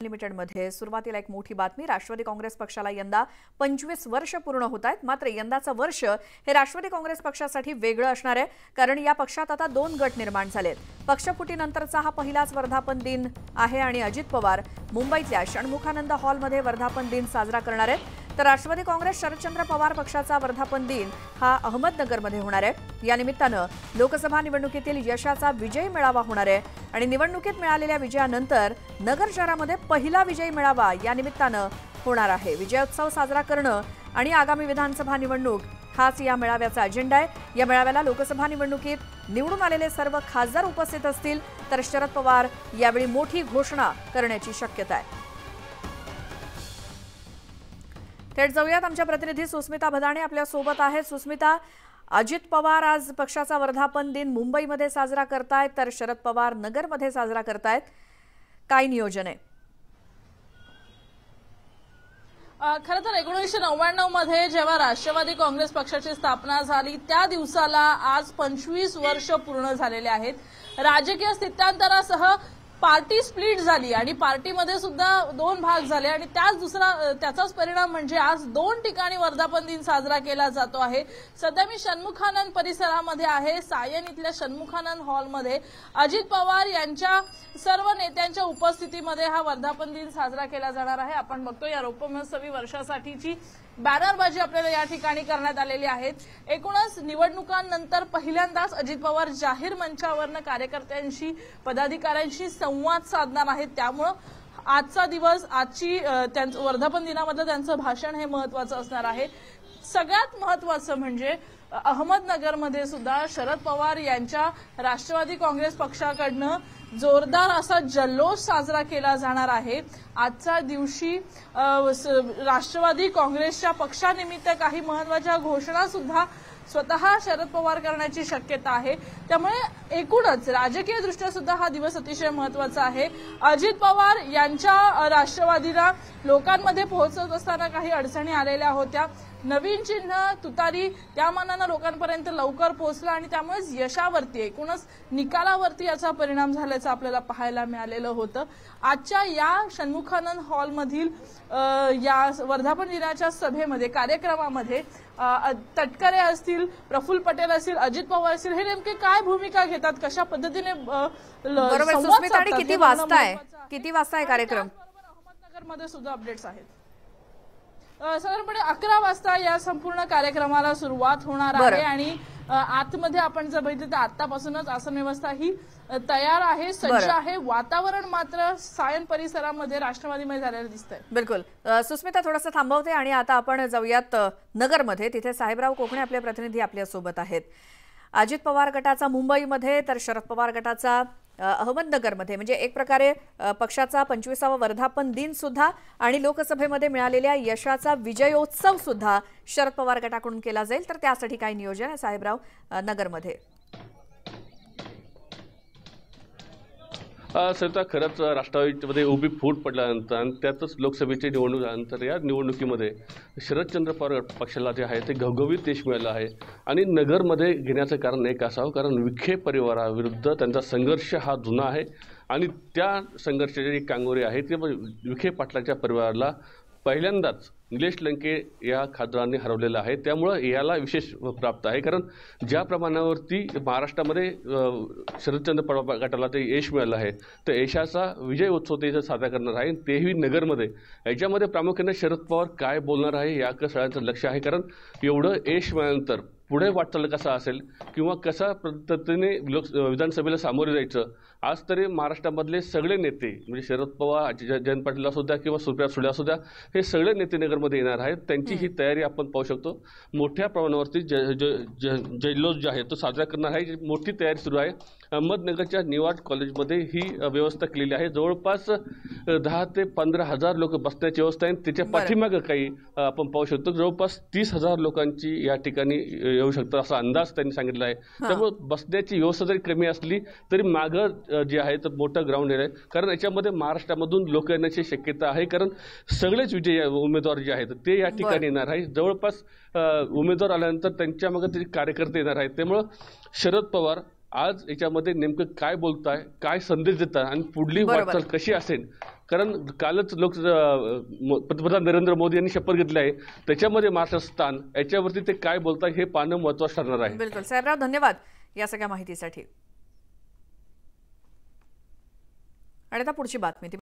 लिमिटेडमध्ये सुरुवातीला एक मोठी बातमी। राष्ट्रवादी काँग्रेस पक्षाला यंदा 25 वर्ष पूर्ण होत आहेत। मात्र यंदाचं वर्ष हे राष्ट्रवादी काँग्रेस पक्षासाठी वेगळं असणार आहे, कारण या पक्षात आता 2 गट निर्माण झालेत। पक्षफुटीनंतरचा हा पहिलाच वर्धापन दिन आहे आणि अजित पवार मुंबईतल्या षण्मुखानंद हॉलमध्ये वर्धापन दिन साजरा करणार आहेत। तर राष्ट्रवादी काँग्रेस शरदचंद्र पवार पक्षाचा वर्धापन दिन हा अहमदनगरमध्ये होणार आहे। या निमित्तानं लोकसभा निवडणुकीतील यशाचा विजय मेळावा होणार आहे आणि निवडणुकीत मिळालेल्या विजयानंतर नगर शहरामध्ये पहिला विजय मेळावा या निमित्तानं होणार आहे। विजयोत्सव साजरा करणं आणि आगामी विधानसभा निवडणूक हाच या मेळाव्याचा अजेंडा आहे। या मेळाव्याला लोकसभा निवडणुकीत निवडून आलेले सर्व खासदार उपस्थित असतील, तर शरद पवार यावेळी मोठी घोषणा करण्याची शक्यता आहे। थेट जाऊयात, आमच्या प्रतिनिधी सुस्मिता भदाणे आपल्या सोबत आहेत। सुस्मिता, अजित पवार आज पक्षाचा वर्धापन दिन मुंबईमध्ये साजरा करतायत, तर शरद पवार नगरमध्ये साजरा करतायत, काय नियोजन आहे? खरं तर 1999 मध्ये जेव्हा राष्ट्रवादी काँग्रेस पक्षाची स्थापना झाली त्या दिवसाला आज 25 वर्ष पूर्ण झालेले आहेत। राजकीय स्थित्यांतरासह पार्टी स्प्लिट झाली आणि पार्टीमध्ये सुद्धा 2 भाग झाले आणि त्याचाच परिणाम म्हणजे आज 2 ठिकाणी वर्धापन दिन साजरा केला जातो आहे। सध्या मी षण्मुखानंद परिसरामध्ये आहे। सायन इथल्या षण्मुखानंद हॉलमध्ये अजित पवार यांच्या सर्व नेत्यांच्या उपस्थितीमध्ये हा वर्धापन दिन साजरा केला जाणार आहे। आपण बघतो या रौप्यमहोत्सवी वर्षासाठीची बॅनरबाजी आपल्याला या ठिकाणी करण्यात आलेली आहे। एकूणच निवडणुकांनंतर पहिल्यांदाच अजित पवार जाहीर मंचावरनं कार्यकर्त्यांशी पदाधिकाऱ्यांशी संवाद साधणार आहेत। त्यामुळे आजचा दिवस त्यांचं वर्धापन दिनामधलं त्यांचं भाषण हे महत्त्वाचं असणार आहे। सगळ्यात महत्त्वाचं म्हणजे अहमदनगरमध्ये सुद्धा शरद पवार यांच्या राष्ट्रवादी काँग्रेस पक्षाकडनं जोरदार असा जल्लोष साजरा केला जाणार आहे। आजच्या दिवशी राष्ट्रवादी काँग्रेसच्या पक्षानिमित्त काही महत्त्वाच्या घोषणा सुद्धा स्वतः शरद पवार करण्याची शक्यता आहे। त्यामुळे एकूणच राजकीय दृष्ट्या सुद्धा हा दिवस अतिशय महत्त्वाचा आहे। अजित पवार यांच्या राष्ट्रवादीला लोकांमध्ये पोहोचत असताना काही अडचणी आलेल्या होत्या। नवीन चिन्ह तुतारी त्या मानानं लोकांपर्यंत लवकर पोहोचला आणि त्यामुळेच यशावरती एकूणच निकालावरती याचा परिणाम झाल्याचं आपल्याला पाहायला मिळालेलं होतं। आजच्या या षण्मुखानंद हॉलमधील या वर्धापन दिनाच्या सभेमध्ये कार्यक्रमामध्ये तटकरे असतील, प्रफुल्ल पटेल असतील, अजित पवार असतील, हे नेमके काय भूमिका घेतात, कशा पद्धतीने किती वाजता आहे कार्यक्रम? अहमदनगरमध्ये सुद्धा अपडेट्स आहेत। साधारणपणे 11 वाजता या संपूर्ण कार्यक्रमाला सुरुवात होणार आहे आणि आतमध्ये आपण जर बघितलं तर आतापासूनच आसन व्यवस्था ही तयार आहे, सज्ज आहे। वातावरण मात्र सायन परिसरामध्ये राष्ट्रवादीमध्ये झालेलं दिसतंय। बिलकुल सुस्मिता, थोडंसं थांबवते आणि आता आपण जाऊयात नगरमध्ये। तिथे साहेबराव कोकणे आपले प्रतिनिधी आपल्या सोबत आहेत। अजित पवार गटाचा मुंबईमध्ये, तर शरद पवार गटाचा अहमदनगरमध्ये, म्हणजे एक प्रकारे पक्षाचा 25वा वर्धापन दिन सुद्धा आणि लोकसभेमध्ये मिळालेल्या यशाचा विजयोत्सव सुद्धा शरद पवार गटाकडून केला जाईल। तर त्यासाठी काय नियोजन आहे साहेबराव नगरमध्ये? सध्या खरंच राष्ट्रवादीमध्ये उभी फूट पडल्यानंतर आणि त्यातच लोकसभेची निवडणूक झाल्यानंतर या निवडणुकीमध्ये शरदचंद्र पवार पक्षाला जे आहे ते घवघवीत यश मिळालं आहे। आणि नगरमध्ये घेण्याचं कारण एक असावं, कारण विखे परिवाराविरुद्ध त्यांचा संघर्ष हा जुना आहे आणि त्या संघर्षाची जी कांगोरी आहे ते विखे पाटलाच्या परिवाराला पहिल्यांदाच निलेश लंके या खासदारांनी हरवलेलं आहे। त्यामुळं याला विशेष प्राप्त आहे, कारण ज्या प्रमाणावरती महाराष्ट्रामध्ये शरदचंद्र पवार गटाला ते यश मिळालं आहे, तर यशाचा विजय उत्सव ते साजरा करणार आहे, तेही नगरमध्ये। याच्यामध्ये प्रामुख्याने शरद पवार काय बोलणार आहे याकडे सगळ्यांचं लक्ष आहे, कारण एवढं यश मिळाल्यानंतर पुढे वाटचाल कसा असेल किंवा कशा पद्धतीने विधानसभेला सामोरे जायचं। आज तरी महाराष्ट्रामधले सगळे नेते म्हणजे शरद पवार, जयंत पाटील असू द्या किंवा सुप्रिया सुळे असू द्या, हे सगळे नेते नगरमध्ये येणार आहेत। त्यांची ही तयारी आपण पाहू शकतो। मोठ्या प्रमाणावरती जल्लोष जो आहे तो साजरा करणार आहे, मोठी तयारी सुरू आहे। अहमदनगरच्या निवाड कॉलेजमध्ये ही व्यवस्था केलेली आहे। जवळपास 10 ते 15 हजार लोक बसण्याची व्यवस्था आहे। त्याच्या पाठीमागं काही आपण पाहू शकतो जवळपास 30,000 लोकांची या ठिकाणी येऊ शकतात असा अंदाज त्यांनी सांगितला आहे। त्यामुळे बसण्याची व्यवस्था जरी कमी असली तरी मागं जे आहे तर मोठं ग्राउंड आहे, कारण याच्यामध्ये महाराष्ट्रामधून लोक येण्याची शक्यता आहे, कारण सगळेच विजयी उमेदवार जे आहेत ते या ठिकाणी येणार आहे। जवळपास उमेदवार आल्यानंतर त्यांच्या मागे ते कार्यकर्ते येणार आहेत। त्यामुळे शरद पवार आज याच्यामध्ये नेमकं काय बोलताय, काय संदेश देताय आणि पुढली वाटचाल कशी असेल कारण कालच पंतप्रधान नरेंद्र मोदी यांनी शपथ घेतली आहे, त्याच्यामध्ये महाराष्ट्र स्थान याच्यावरती ते काय बोलतात हे पाहणं महत्त्वाचं ठरणार आहे. बिलकुल साहेबराव, धन्यवाद या सगळ्या माहितीसाठी. आणि आता पुढची बातमी.